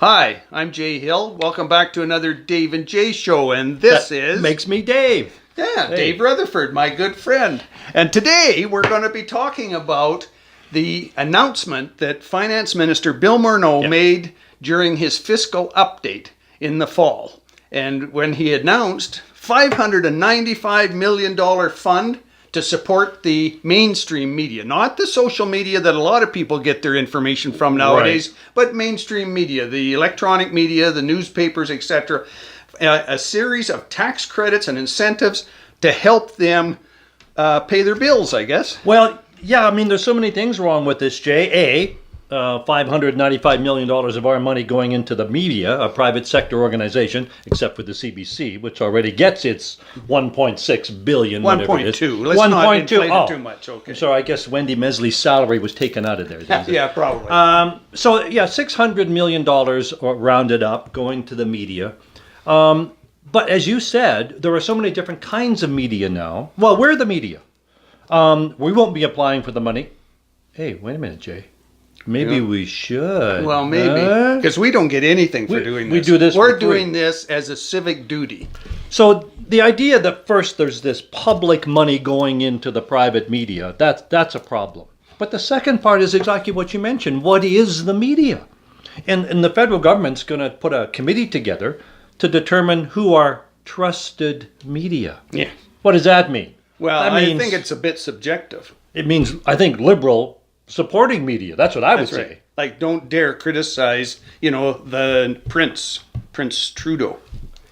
Hi, I'm Jay Hill. Welcome back to another Dave and Jay show, and this is... Makes me Dave. Yeah, Hey. Dave Rutherford, my good friend. And today we're going to be talking about the announcement that Finance Minister Bill Morneau made during his fiscal update in the fall. And when he announced $595 million fund to support the mainstream media, not the social media that a lot of people get their information from nowadays, but mainstream media, the electronic media, the newspapers, etc. A series of tax credits and incentives to help them pay their bills, I guess. Well, yeah, I mean, there's so many things wrong with this, Jay. $595 million of our money going into the media, a private sector organization, except for the CBC, which already gets its $1.6 billion, whatever it is. 1.2. Let's not inflate it too much. Okay. So I guess Wendy Mesley's salary was taken out of there. Yeah, probably. $600 million rounded up going to the media. But as you said, there are so many different kinds of media now. Well, we're the media. We won't be applying for the money. Hey, wait a minute, Jay. Maybe we should. Well, maybe. Because we don't get anything for doing this. We do this. We're doing this as a civic duty. So the idea that first there's this public money going into the private media, that's a problem. But the second part is exactly what you mentioned. What is the media? And the federal government's going to put a committee together to determine who are trusted media. Yeah. What does that mean? Well, That I means- think it's a bit subjective. It means, I think, liberal supporting media. That's what I would That's say. right. Like, don't dare criticize, the Prince Trudeau.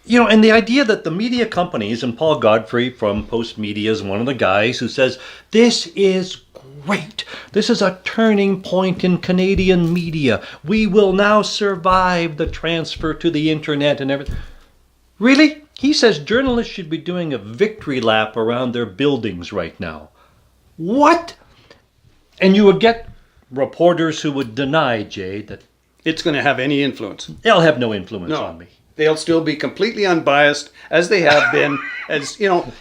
And the idea that the media companies, and Paul Godfrey from Post Media is one of the guys who says, this is great. This is a turning point in Canadian media. We will now survive the transfer to the internet and everything. Really? He says journalists should be doing a victory lap around their buildings right now. What? And you would get reporters who would deny, Jay, that It's going to have any influence. they'll have no influence on me. They'll still be completely unbiased, as they have been.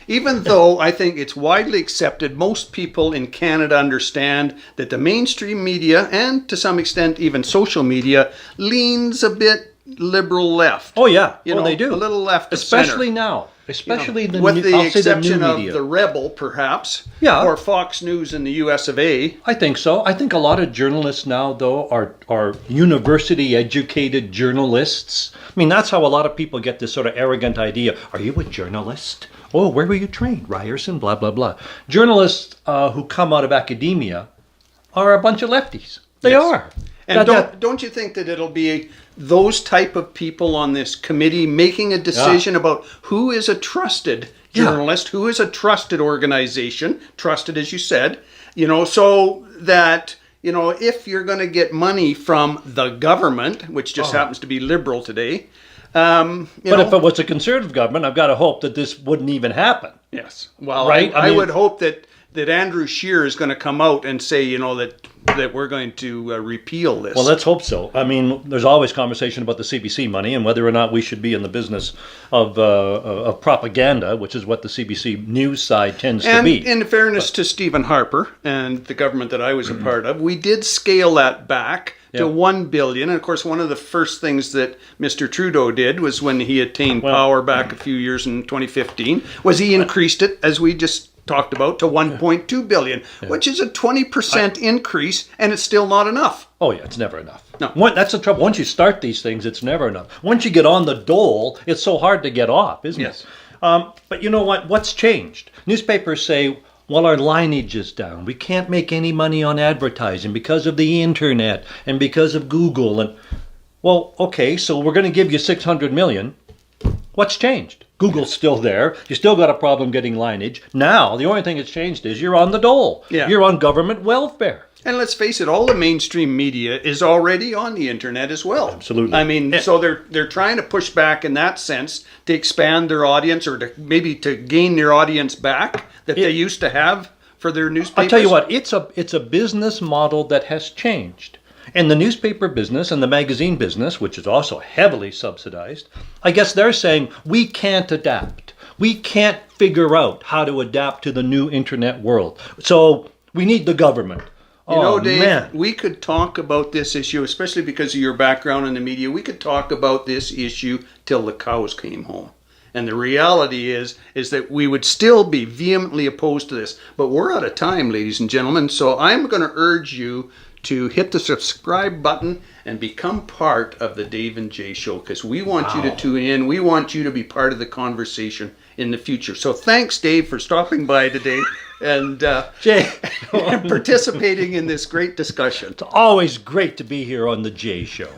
Even though I think it's widely accepted, most people in Canada understand that the mainstream media, and to some extent even social media, leans a bit liberal left. Oh, yeah. They do. A little left of Especially center. now. Especially With the I'll say the exception new of media. the Rebel, perhaps, Yeah. or Fox News in the US of A. I think so. I think a lot of journalists now, though, are university-educated journalists. I mean, that's how a lot of people get this sort of arrogant idea. Are you a journalist? Oh, where were you trained? Ryerson, blah, blah, blah. Journalists who come out of academia are a bunch of lefties. They Yes. are. And don't you think that it'll be those type of people on this committee making a decision about who is a trusted journalist, who is a trusted organization, trusted as you said, so that, if you're going to get money from the government, which just happens to be liberal today, But if it was a conservative government, I've got to hope that this wouldn't even happen. Yes. Well, Right? I I mean- would hope that Andrew Scheer is going to come out and say, that we're going to repeal this. Well, let's hope so. I mean, there's always conversation about the CBC money and whether or not we should be in the business of propaganda, which is what the CBC news side tends to And be. in fairness to Stephen Harper and the government that I was a part of, we did scale that back to $1 billion. And of course, one of the first things that Mr. Trudeau did was when he attained power back a few years in 2015, was he increased it, as we just talked about, to $1.2 billion, which is a 20% increase, and it's still not enough. Oh, yeah, it's never enough. No. That's the trouble. Once you start these things, it's never enough. Once you get on the dole, it's so hard to get off, isn't Yes. it? But you know what? What's changed? Newspapers say, well, our lineage is down. We can't make any money on advertising because of the internet and because of Google. And well, okay, so we're going to give you $600 million. What's changed? Google's still there. You still got a problem getting lineage. Now, the only thing that's changed is you're on the dole. Yeah. You're on government welfare. And let's face it, all the mainstream media is already on the internet as well. Absolutely. I mean, so they're trying to push back in that sense to expand their audience, or to maybe to gain their audience back that they used to have for their newspapers. I'll tell you what, it's a business model that has changed. And the newspaper business and the magazine business, which is also heavily subsidized, I guess they're saying we can't adapt. We can't figure out how to adapt to the new internet world. So we need the government. You know, Dave, man. we could talk about this issue, especially because of your background in the media. We could talk about this issue till the cows came home. And the reality is that we would still be vehemently opposed to this. But we're out of time, ladies and gentlemen. So I'm going to urge you to hit the subscribe button and become part of the Dave and Jay Show, because we want you to tune in. We want you to be part of the conversation in the future. So thanks, Dave, for stopping by today and Jay, and participating in this great discussion. it's always great to be here on the Jay Show.